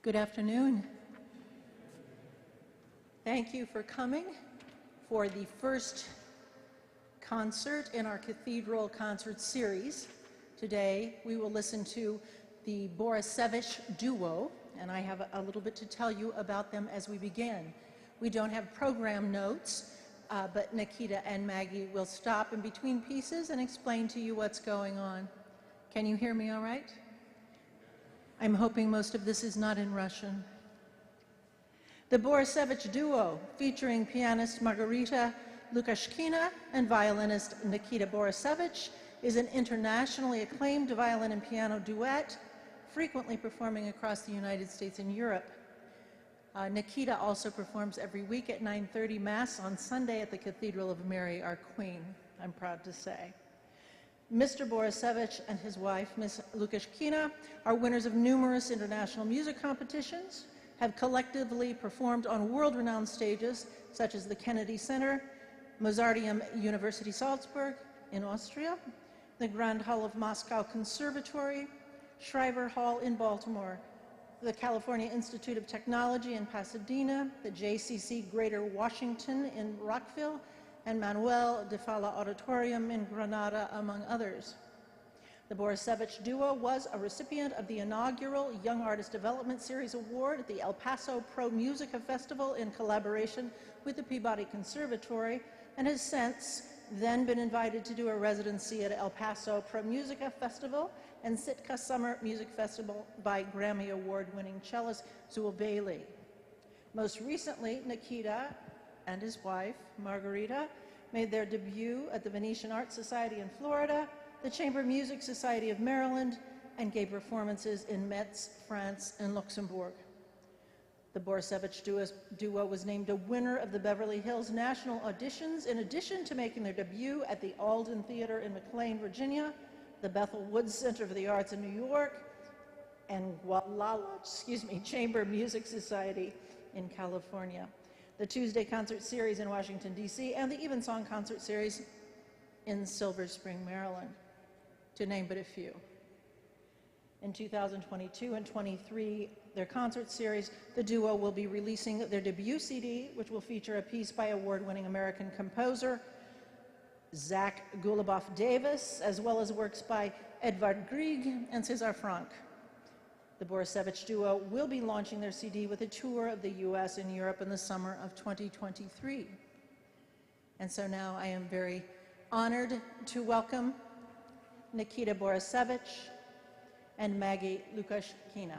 Good afternoon. Thank you for coming for the first concert in our Cathedral Concert Series. Today we will listen to the Borisevich duo, and I have a little bit to tell you about them as we begin. We don't have program notes, but Nikita and Maggie will stop in between pieces and explain to you what's going on. Can you hear me all right? I'm hoping most of this is not in Russian. The Borisevich duo, featuring pianist Margarita Lukashkina and violinist Nikita Borisevich, is an internationally acclaimed violin and piano duet, frequently performing across the United States and Europe. Nikita also performs every week at 9:30 Mass on Sunday at the Cathedral of Mary, our Queen, I'm proud to say. Mr. Borisevich and his wife, Ms. Lukashkina, are winners of numerous international music competitions, have collectively performed on world-renowned stages such as the Kennedy Center, Mozarteum University Salzburg in Austria, the Grand Hall of Moscow Conservatory, Shriver Hall in Baltimore, the California Institute of Technology in Pasadena, the JCC Greater Washington in Rockville, and Manuel de Falla Auditorium in Granada, among others. The Borisevich duo was a recipient of the inaugural Young Artist Development Series Award at the El Paso Pro Musica Festival in collaboration with the Peabody Conservatory, and has since then been invited to do a residency at El Paso Pro Musica Festival and Sitka Summer Music Festival by Grammy Award-winning cellist Zool Bailey. Most recently, Nikita and his wife, Margarita, made their debut at the Venetian Art Society in Florida, the Chamber Music Society of Maryland, and gave performances in Metz, France, and Luxembourg. The Borisevich duo was named a winner of the Beverly Hills National Auditions, in addition to making their debut at the Alden Theater in McLean, Virginia, the Bethel Woods Center for the Arts in New York, and Chamber Music Society in California, the Tuesday Concert Series in Washington, D.C., and the Evensong Concert Series in Silver Spring, Maryland, to name but a few. In 2022 and 23, their concert series, the duo will be releasing their debut CD, which will feature a piece by award-winning American composer Zach Goluboff-Davis, as well as works by Edvard Grieg and César Franck. The Borisevich duo will be launching their CD with a tour of the US and Europe in the summer of 2023. And so now I am very honored to welcome Nikita Borisevich and Maggie Lukashkina.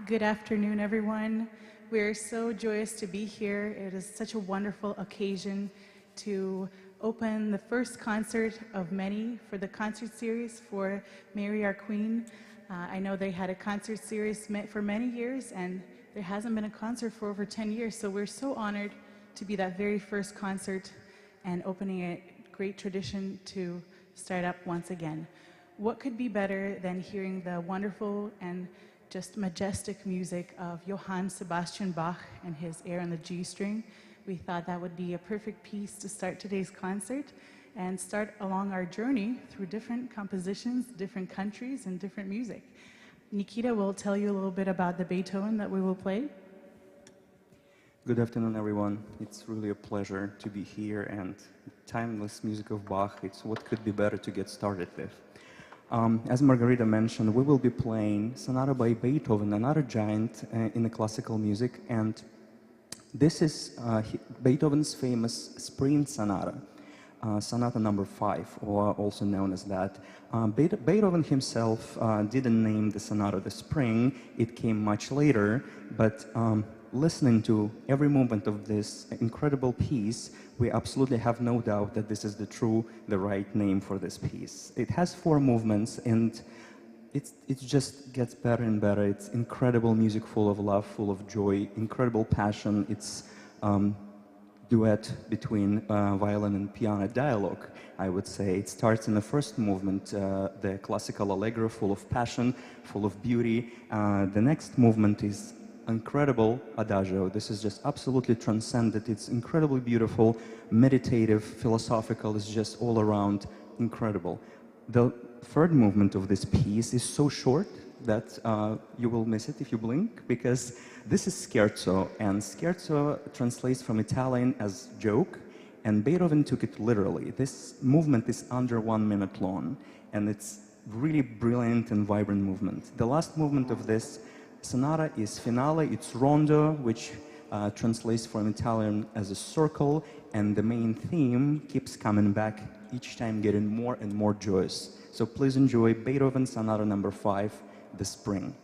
Good afternoon, everyone. We're so joyous to be here. It is such a wonderful occasion to open the first concert of many for the concert series for Mary Our Queen. I know they had a concert series for many years, and there hasn't been a concert for over 10 years, so we're so honored to be that very first concert and opening a great tradition to start up once again. What could be better than hearing the wonderful and just majestic music of Johann Sebastian Bach and his Air on the G string? We thought that would be a perfect piece to start today's concert and start along our journey through different compositions, different countries, and different music. Nikita will tell you a little bit about the Beethoven that we will play. Good afternoon, everyone. It's really a pleasure to be here, and timeless music of Bach, it's what could be better to get started with. As Margarita mentioned, we will be playing Sonata by Beethoven, another giant in the classical music, and this is Beethoven's famous Spring Sonata, Sonata number 5, or also known as that. Beethoven himself didn't name the sonata the Spring. It came much later, but listening to every movement of this incredible piece, we absolutely have no doubt that this is the right name for this piece. It has 4 movements, and it just gets better and better. It's incredible music, full of love, full of joy, incredible passion. It's duet between violin and piano dialogue, I would say. It starts in the first movement, the classical allegro, full of passion, full of beauty. The next movement is incredible adagio. This is just absolutely transcendent. It's incredibly beautiful, meditative, philosophical. It's just all around incredible. The third movement of this piece is so short that you will miss it if you blink, because this is scherzo, and scherzo translates from Italian as joke, and Beethoven took it literally. This movement is under 1 minute long, and it's really brilliant and vibrant movement. The last movement of this sonata is finale. It's rondo, which translates from Italian as a circle, and the main theme keeps coming back, each time getting more and more joyous. So please enjoy Beethoven Sonata number 5, The Spring.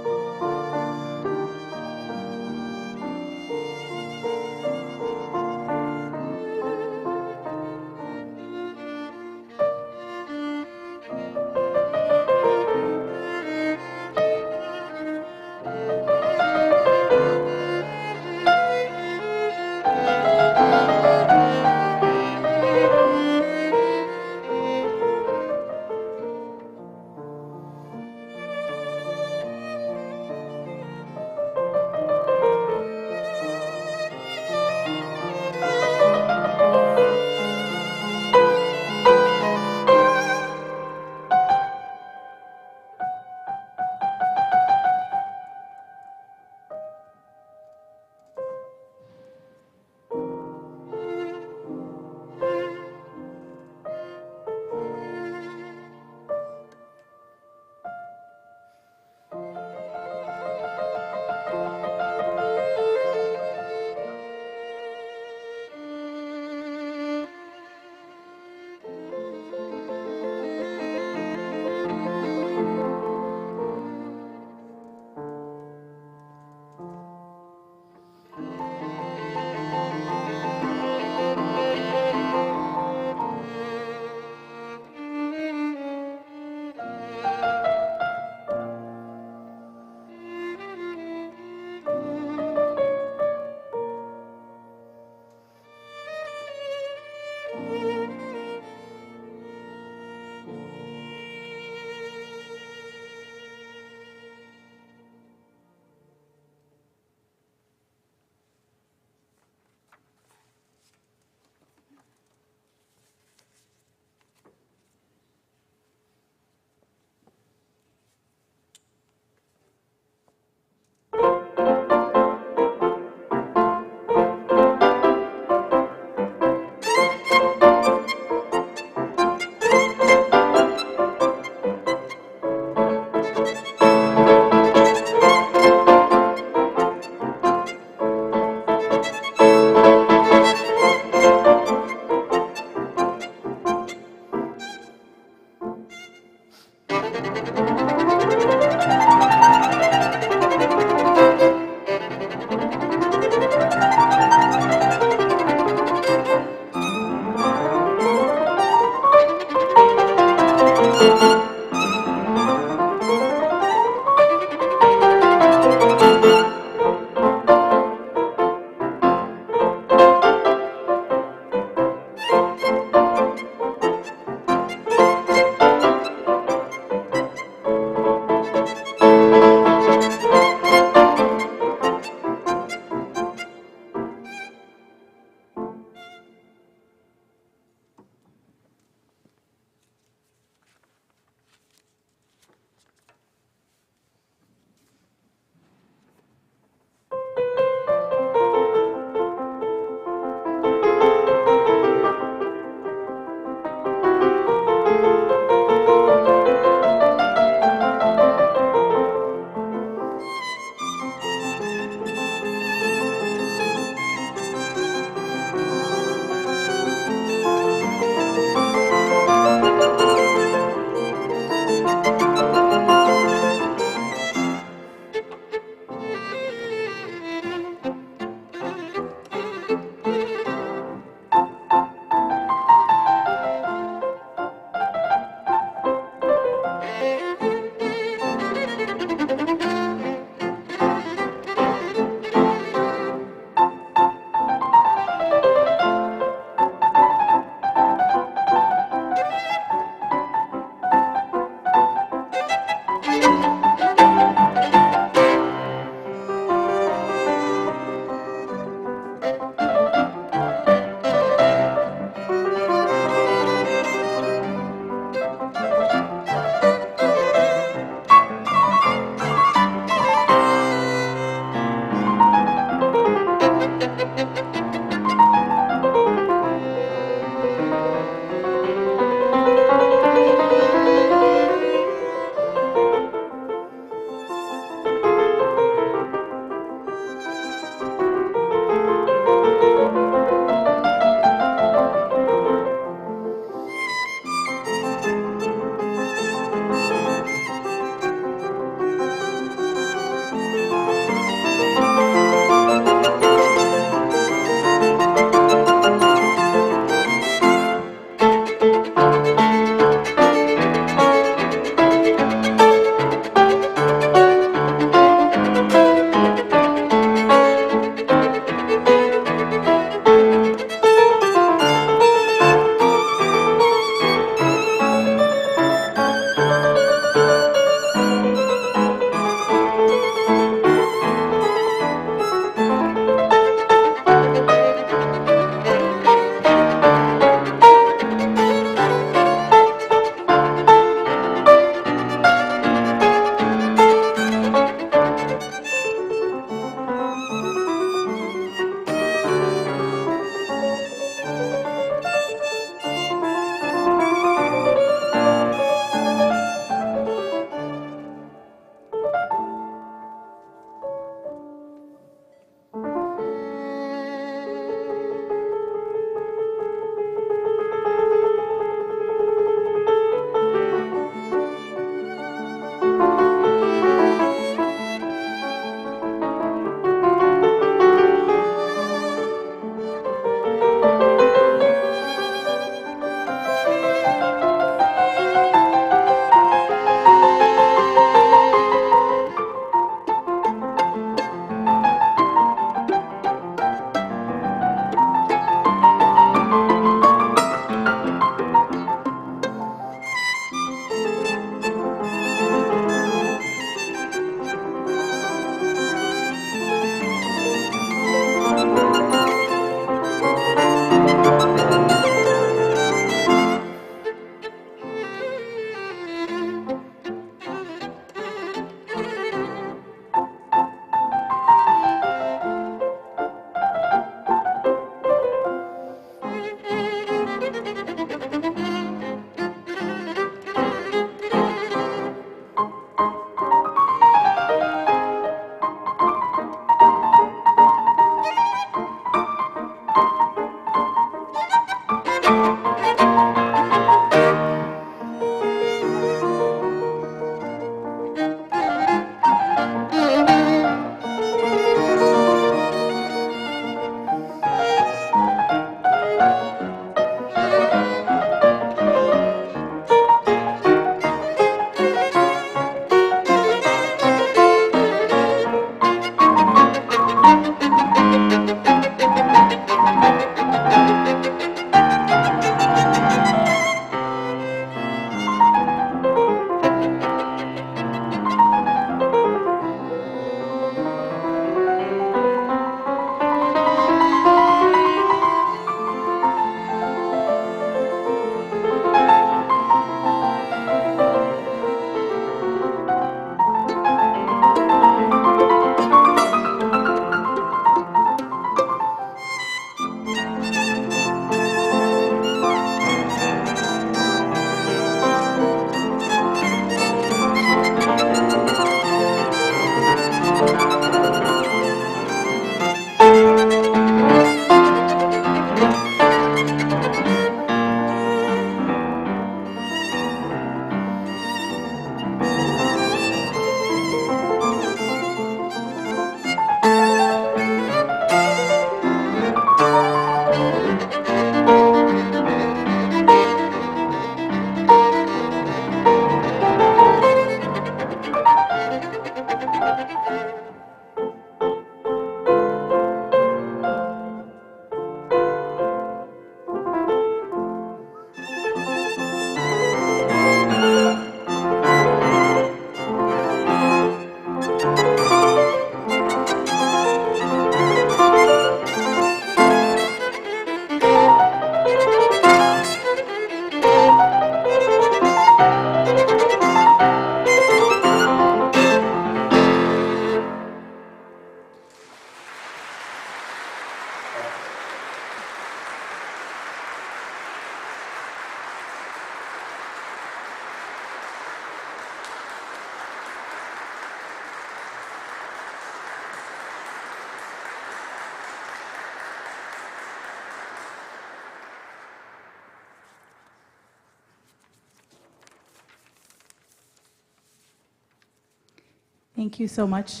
Thank you so much.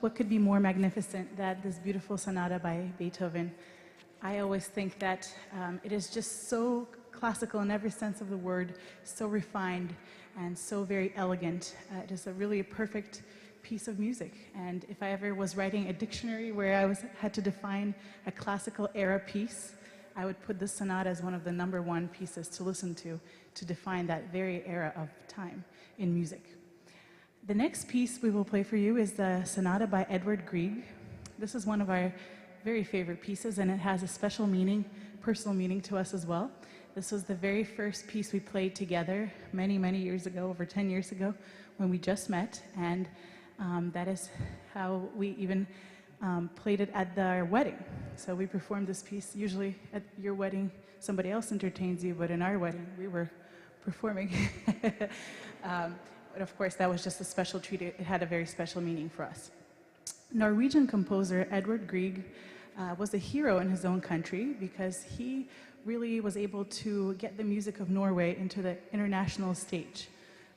What could be more magnificent than this beautiful sonata by Beethoven? I always think that it is just so classical in every sense of the word, so refined and so very elegant. It is really a perfect piece of music. And if I ever was writing a dictionary where I had to define a classical era piece, I would put this sonata as one of the #1 pieces to listen to define that very era of time in music. The next piece we will play for you is the sonata by Edward Grieg. This is one of our very favorite pieces, and it has a special meaning, personal meaning to us as well. This was the very first piece we played together many, many years ago, over 10 years ago, when we just met, and that is how we even played it at our wedding. So we performed this piece. Usually at your wedding, somebody else entertains you, but in our wedding, we were performing. But of course, that was just a special treat. It had a very special meaning for us. Norwegian composer Edward Grieg was a hero in his own country because he really was able to get the music of Norway into the international stage.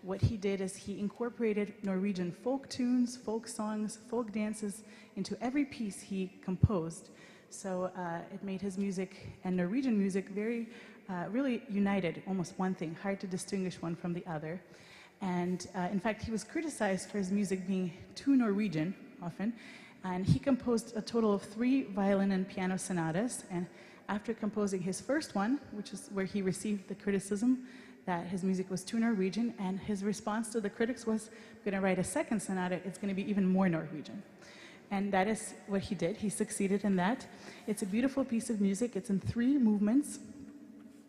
What he did is he incorporated Norwegian folk tunes, folk songs, folk dances into every piece he composed. So it made his music and Norwegian music very, really united, almost one thing, hard to distinguish one from the other. And in fact, he was criticized for his music being too Norwegian often. And he composed a total of 3 violin and piano sonatas. And after composing his first one, which is where he received the criticism that his music was too Norwegian, and his response to the critics was, I'm going to write a second sonata, it's going to be even more Norwegian. And that is what he did. He succeeded in that. It's a beautiful piece of music. It's in 3 movements.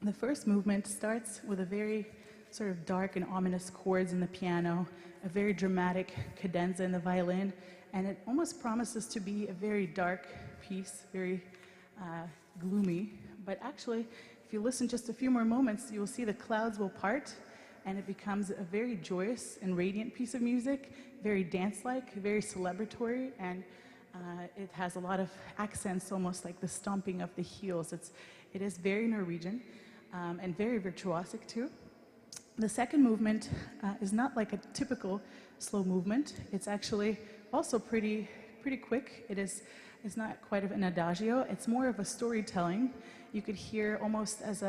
The first movement starts with a very sort of dark and ominous chords in the piano, a very dramatic cadenza in the violin, and it almost promises to be a very dark piece, very gloomy. But actually, if you listen just a few more moments, you will see the clouds will part, and it becomes a very joyous and radiant piece of music, very dance-like, very celebratory, and it has a lot of accents, almost like the stomping of the heels. It is very Norwegian and very virtuosic too. The second movement is not like a typical slow movement. It's actually also pretty quick. It's not quite an adagio. It's more of a storytelling. You could hear almost as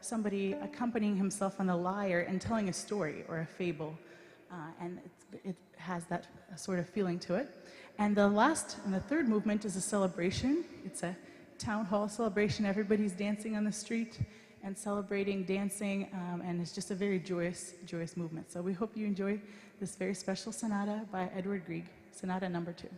somebody accompanying himself on a lyre and telling a story or a fable. And it has that sort of feeling to it. And the third movement is a celebration. It's a town hall celebration. Everybody's dancing on the street and celebrating, dancing, and it's just a very joyous movement. So we hope you enjoy this very special sonata by Edward Grieg, Sonata No. 2.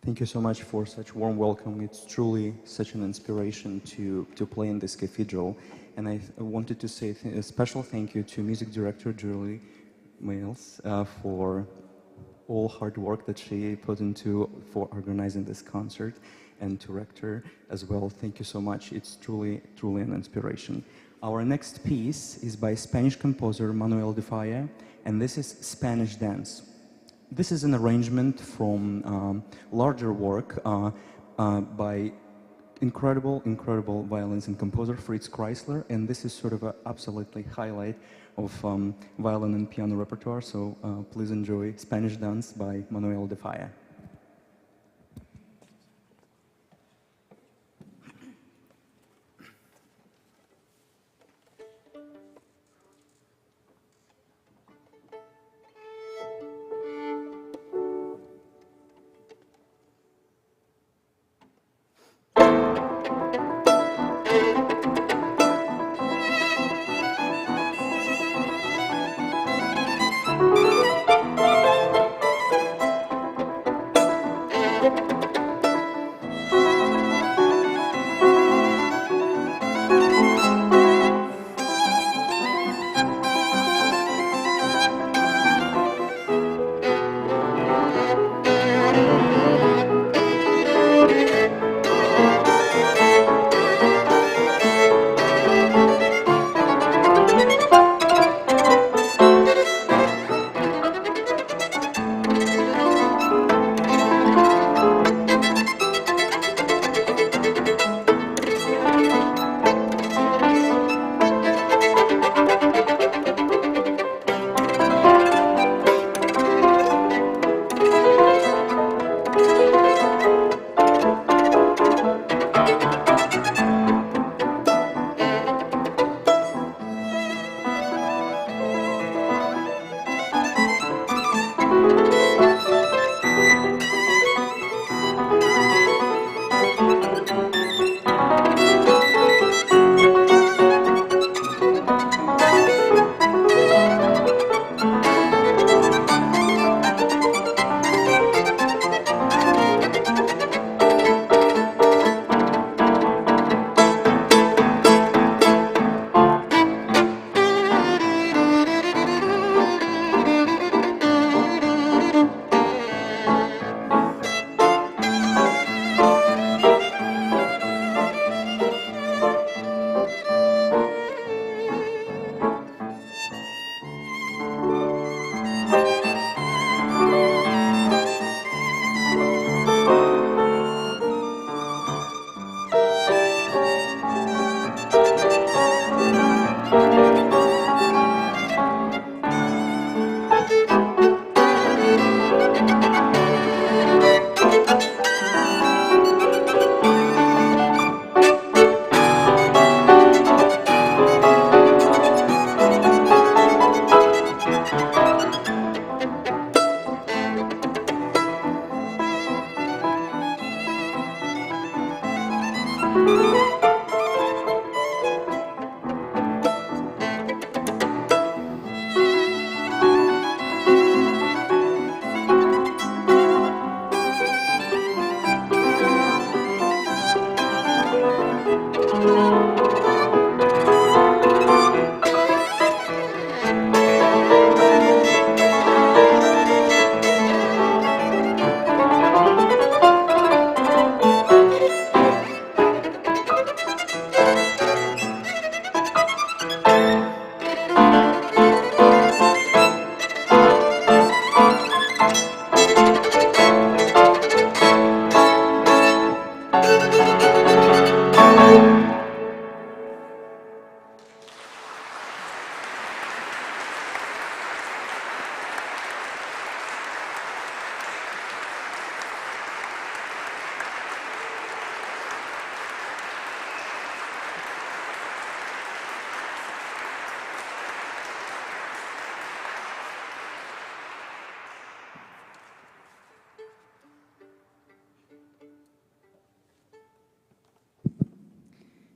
Thank you so much for such warm welcome. It's truly such an inspiration to play in this cathedral. And I wanted to say a special thank you to music director Julie Miles for all hard work that she put into for organizing this concert, and to Rector as well. Thank you so much. It's truly an inspiration. Our next piece is by Spanish composer Manuel de Falla, and this is Spanish Dance. This is an arrangement from larger work by incredible violinist and composer Fritz Kreisler, and this is sort of an absolutely highlight of violin and piano repertoire, so please enjoy Spanish Dance by Manuel de Falla.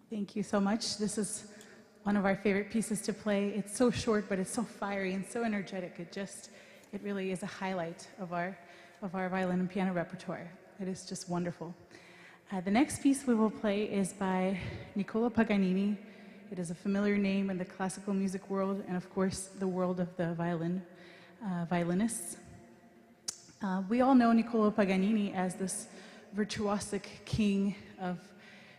Thank you so much. This is one of our favorite pieces to play. It's so short, but it's so fiery and so energetic. It really is a highlight of our violin and piano repertoire. It is just wonderful. The next piece we will play is by Niccolo Paganini. It is a familiar name in the classical music world and, of course, the world of the violinists. We all know Niccolo Paganini as this virtuosic king of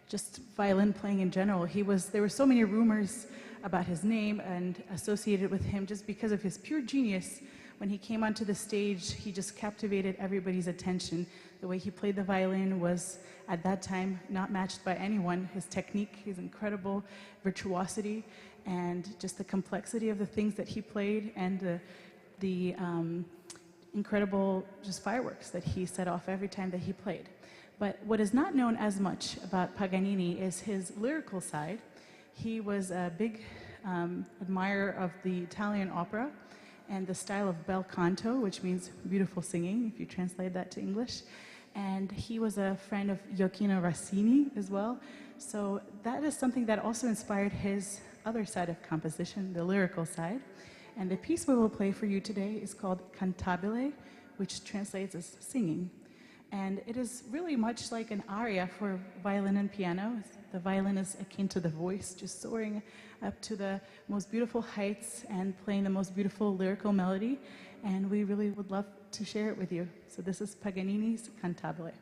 just violin playing in general. There were so many rumors about his name and associated with him just because of his pure genius. When he came onto the stage, he just captivated everybody's attention. The way he played the violin was, at that time, not matched by anyone. His technique, his incredible virtuosity, and just the complexity of the things that he played, and the incredible just fireworks that he set off every time that he played. But what is not known as much about Paganini is his lyrical side. He was a big admirer of the Italian opera and the style of bel canto, which means beautiful singing, if you translate that to English. And he was a friend of Gioacchino Rossini as well. So that is something that also inspired his other side of composition, the lyrical side. And the piece we will play for you today is called Cantabile, which translates as singing. And it is really much like an aria for violin and piano. The violin is akin to the voice, just soaring up to the most beautiful heights and playing the most beautiful lyrical melody. And we really would love to share it with you. So this is Paganini's Cantabile.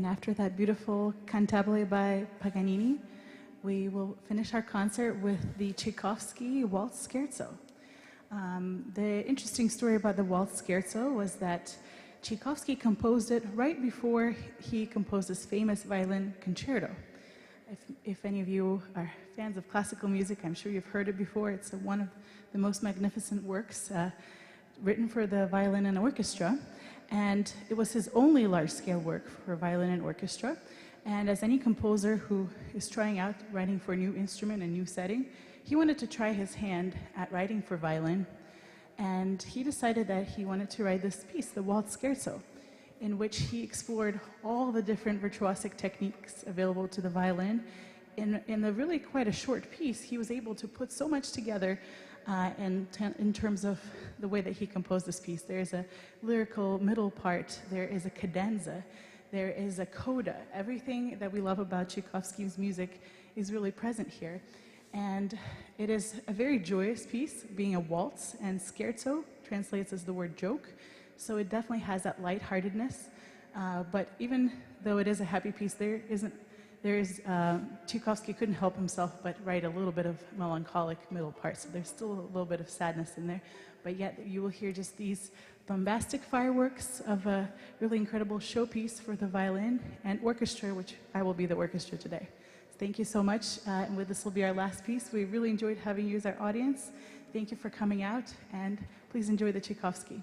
And after that beautiful cantabile by Paganini, we will finish our concert with the Tchaikovsky Waltz Scherzo. The interesting story about the Waltz Scherzo was that Tchaikovsky composed it right before he composed his famous violin concerto. If any of you are fans of classical music, I'm sure you've heard it before. It's one of the most magnificent works written for the violin and orchestra. And it was his only large-scale work for violin and orchestra. And as any composer who is trying out writing for a new instrument, a new setting, he wanted to try his hand at writing for violin. And he decided that he wanted to write this piece, the Waltz Scherzo, in which he explored all the different virtuosic techniques available to the violin. In a really quite a short piece, he was able to put so much together in terms of the way that he composed this piece. There is a lyrical middle part, there is a cadenza, there is a coda. Everything that we love about Tchaikovsky's music is really present here. And it is a very joyous piece, being a waltz, and scherzo translates as the word joke. So it definitely has that lightheartedness. But even though it is a happy piece, Tchaikovsky couldn't help himself but write a little bit of melancholic middle parts. So there's still a little bit of sadness in there. But yet you will hear just these bombastic fireworks of a really incredible showpiece for the violin and orchestra, which I will be the orchestra today. Thank you so much. And this will be our last piece. We really enjoyed having you as our audience. Thank you for coming out, and please enjoy the Tchaikovsky.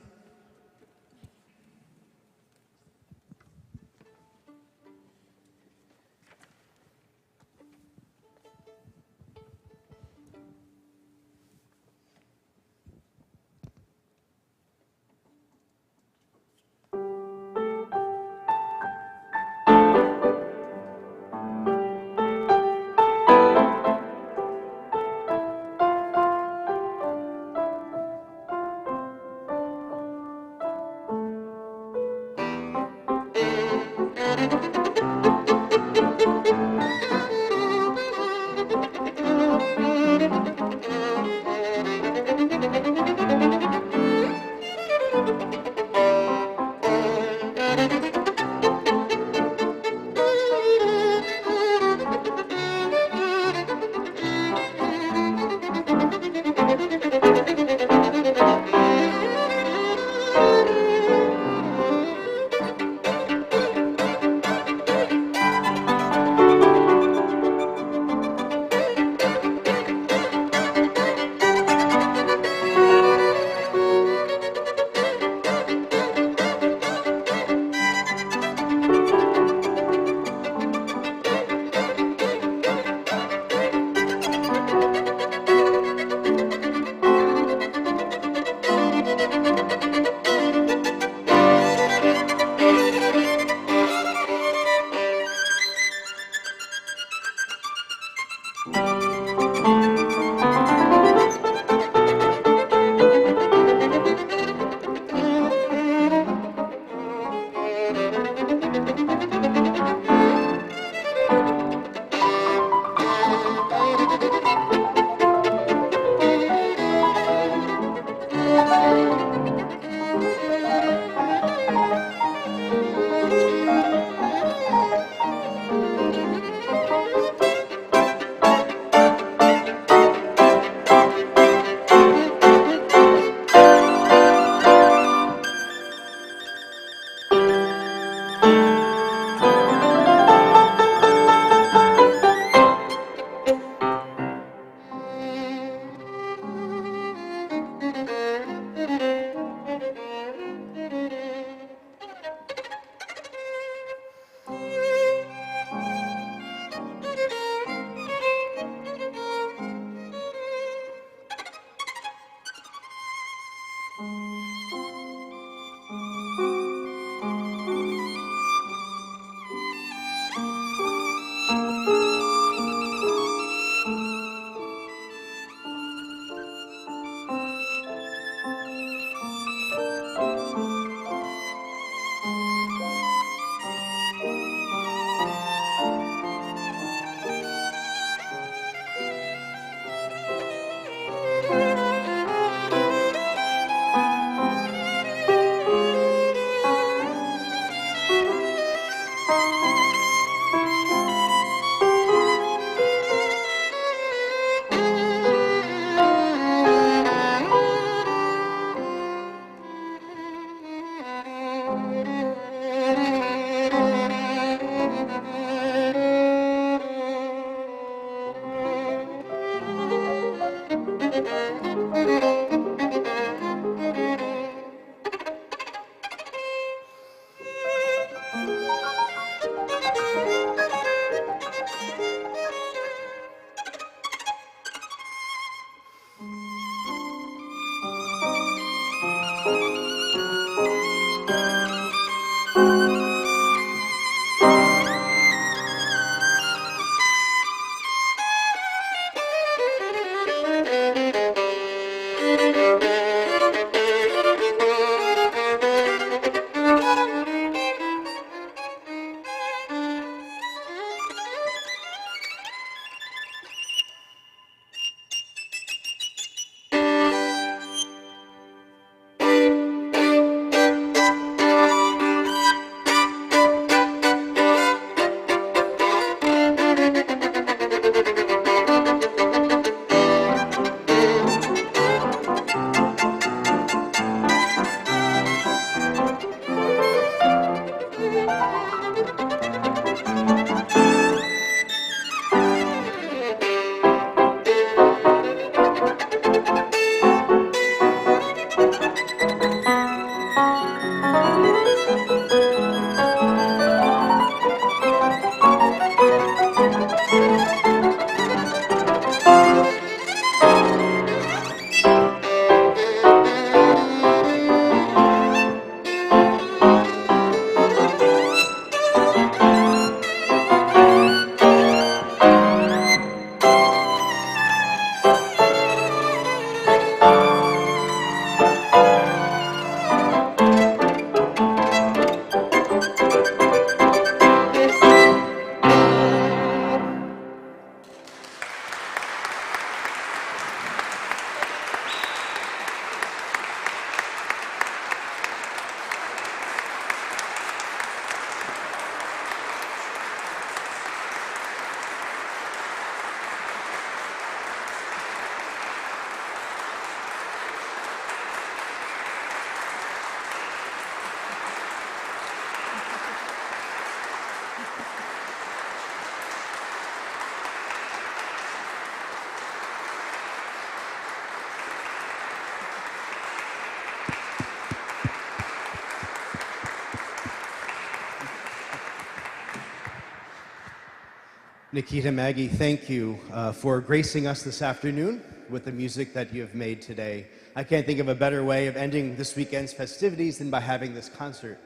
Nikita, Maggie, thank you for gracing us this afternoon with the music that you have made today. I can't think of a better way of ending this weekend's festivities than by having this concert.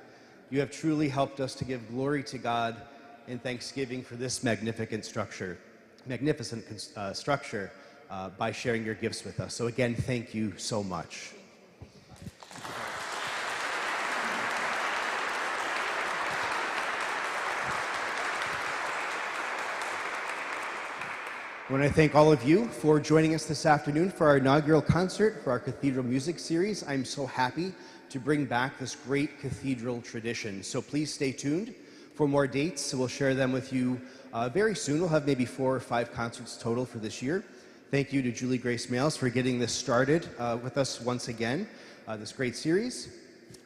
You have truly helped us to give glory to God in thanksgiving for this magnificent structure by sharing your gifts with us. So again, thank you so much. I want to thank all of you for joining us this afternoon for our inaugural concert for our Cathedral Music Series. I'm so happy to bring back this great cathedral tradition. So please stay tuned for more dates. We'll share them with you very soon. We'll have maybe 4 or 5 concerts total for this year. Thank you to Julie Grace Males for getting this started with us once again, this great series.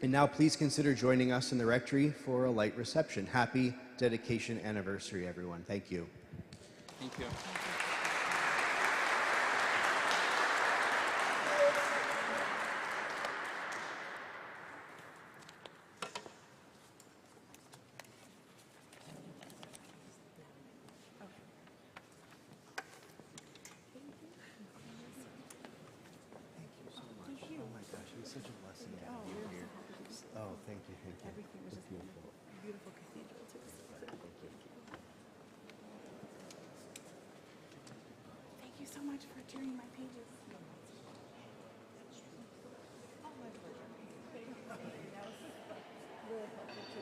And now please consider joining us in the rectory for a light reception. Happy dedication anniversary, everyone. Thank you. Thank you.